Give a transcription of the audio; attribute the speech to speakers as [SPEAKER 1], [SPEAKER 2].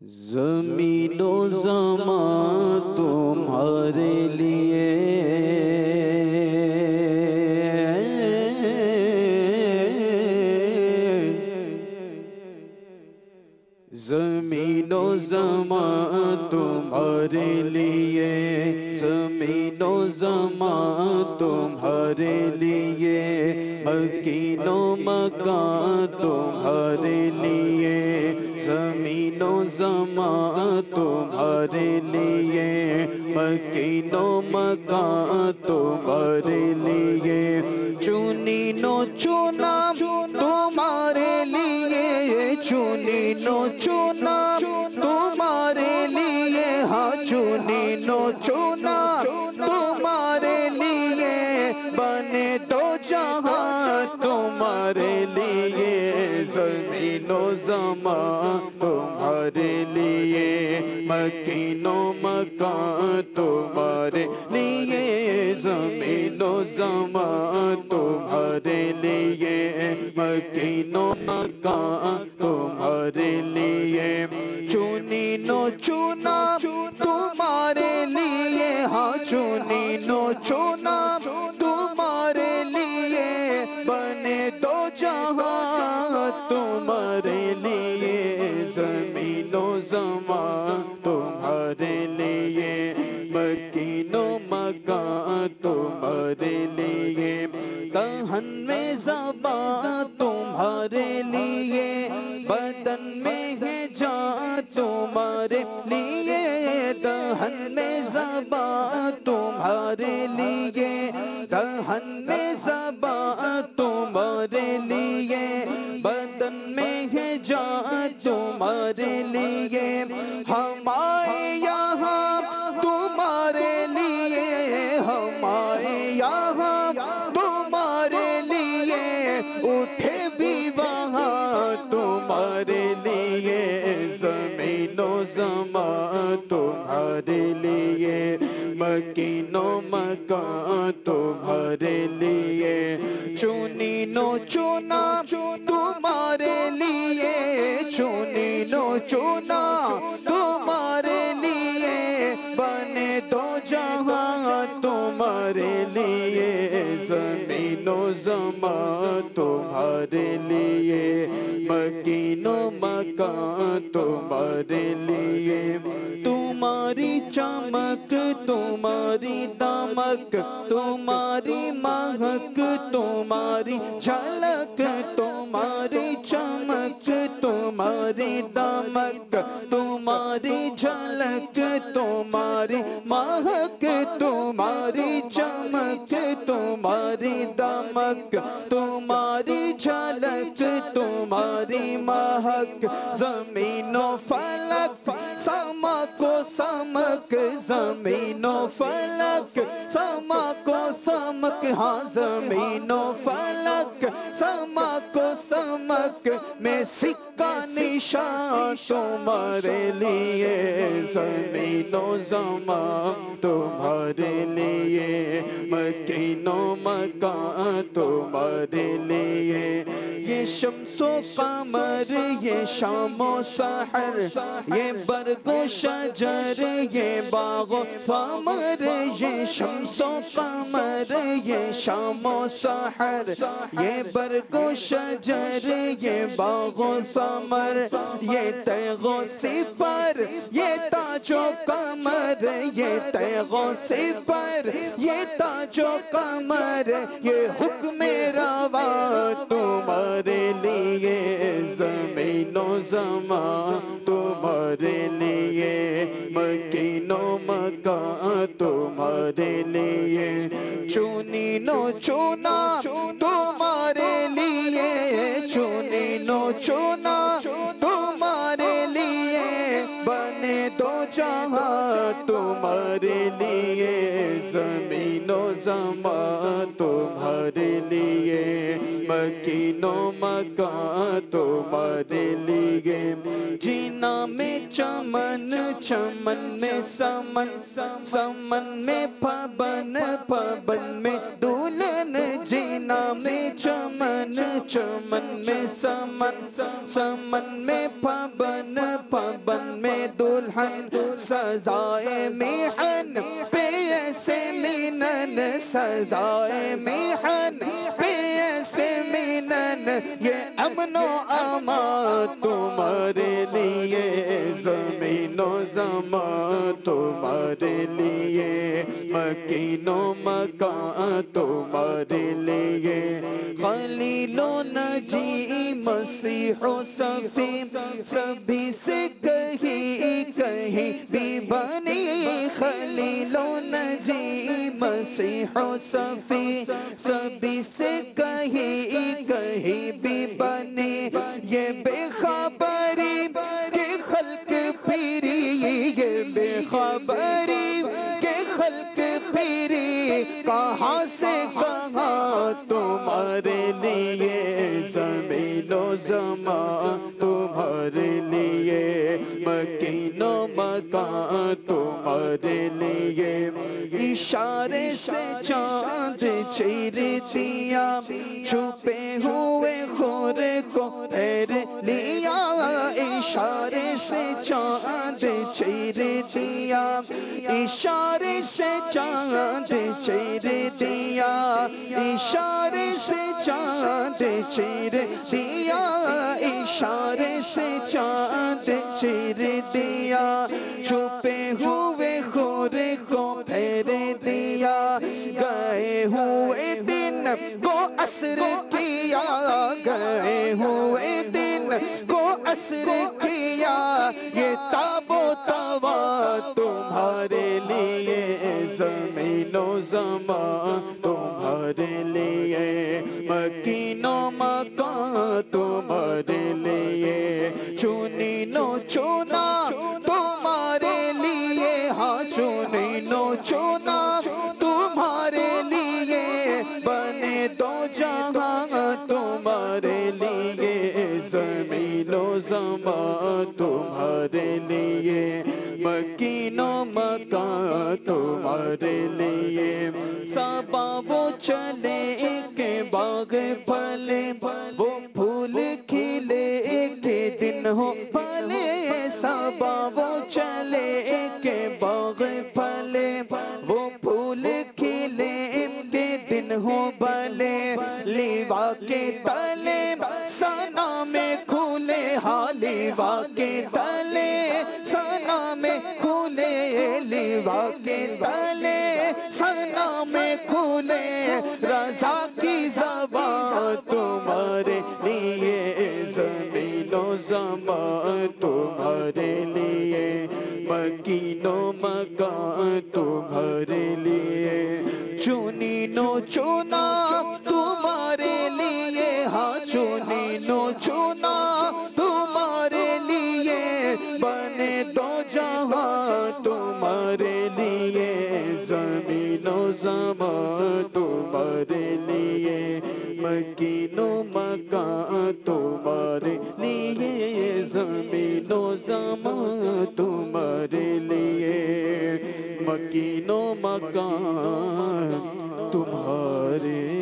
[SPEAKER 1] زمین و زمان تمہارے لیے زمین و زمان تمہارے لیے زمین و زمان تمہارے لیے مکین و مکان تمہارے لیے زمین و زمان تمہارے لیے مکین و مکان تمہارے لیے چنین و چنا تمہارے لیے چنین و چنا تمہارے لیے ہاں چنین و چنا تمہارے لیے بنے دو جہاں تمہارے لیے زمین و زمان تمہارے لیے مکین و مکان تمہارے لیے زمین و زمان تمہارے لیے مکین و مکان تمہارے لیے چنین و چنا تمہارے لیے ہاں چنین و چنا تمہارے لیے بنے دو جہاں تمہارے لیے زمین و زمان تمہارے لیے مکین و مکان تمہارے لیے دہن میں زبان تمہارے لیے بدن میں ہے جان تمہارے لیے دہن میں زبان تمہارے لیے دہن میں زبان تمہارے لیے بدن میں ہے جان تمہارے لیے ہمارے یہاں تمہارے لیے ہمارے یہاں تمہارے لیے اٹھے بھی وہاں تمہارے لیے زمین و زمان تمہارے لیے مکین و مکان تمہارے لیے چنین و چنا تمہارے لیے چنین و چنا تمہارے لیے بنے دو جہاں تمہارے لیے زمین و زمان تمہارے لیے مکین و مکان تمہارے لیے تمہاری چمک تمہاری دمک تمہاری مہک تمہاری جھلک تمہاری چمک تمہاری دمک تمہاری جھلک تمہاری مہک تمہاری چمک تمہاری دمک تمہاری جھلک تمہاری مہک زمین و فلک سما کو سمک زمین و فلک سما کو سمک ہاں زمین و فلک سما کو سمک میں سکہ نشان تمہارے لیے زمین و زمان تمہارے لیے مکین و مکان تمہارے لیے یہ شمس و قمر یہ شام و سحر یہ برگ و شجر یہ باغ و ثمر یہ شمس و قمر یہ شام و سحر یہ برگ و شجر یہ باغ و ثمر یہ تیغ و سپر یہ تاج و کمر یہ تیغ و سپر یہ تاج و کمر یہ حکم روا تمہارے لیے زمین و زمان تمہارے لیے مکین و مکان تمہارے لیے چنین و چنا تمہارے لیے چنین و چنا تمہارے لیے بنے دو جہاں تمہارے لیے زمین و زمان تمہارے لیے مکین و مکان تمہارے لیے جینا میں چمن چمن میں سمن سمن میں پابن پابن میں دلہن جینا میں چمن چمن میں سمن سمن میں پابن پابن میں دلہن سزائے محن پہ ایسے مینن سزائے محن پہ ایسے مینن یہ امن و امان تمہارے لیے زمین و زمان تمہارے لیے مکین و مکان تمہارے لیے خلیل و نجی مسیح و صفی سبھی سے کہیں کہیں بھی بنی خلیل و نجی مسیح و صفی سبھی سے کہیں کہیں بھی بنی یہ بے خبری کے خلق پھری یہ بے خبری کے خلق پھری کہاں سے کہاں تمہارے لیے زمین و زمان تمہارے لیے مکین و مکان تمہارے لیے اشارے سے چاند چیر دیا چھپے ہوئے خورے کو پھیر لیا اشارے سے چاند چیر دیا اشارے سے چاند چیر دیا اشارے سے چاند چیر دیا اشارے سے چاند چیر دیا چھپے ہوئے خورے کو پھیر دیا گئے ہوئے دن کو عصر کیا گئے ہوئے دن کو عصر کیا یہ تاب و توا تمہارے لیے زمین و زمان تمہارے لیے مکین و مکان تمہارے لیے چنی نو چنا تمہارے لیے ہاں چنی نو چنا تمہارے لیے بنے دو جہاں تمہارے لیے زمین و زمان تمہارے لیے مکین و مکان تمہارے لیے صبا وہ چلے کے باغ پھلے وہ پھول کھلے کے دن ہو پھلے صبا وہ چلے کے باغ پھلے وہ پھول کھلے کے دن ہو بھلے لیوا کے تلے سنا میں کھولے ہاں لیوا کے تلے سنا میں کھولے لیوا کے تلے سنا میں کھولے رضا کی زبان تمہارے لیے زمین و زمان تمہارے لیے مکین و مکان تمہارے لیے چنی نو چنا تمہارے لیے ہاں چنی نو چنا تمہارے لیے بنے دو جہاں تمہارے لیے زمین و زمان تمہارے لیے مکین و مکان تمہارے لیے زمین و زمان تمہارے لیے مکین و مکان تمہارے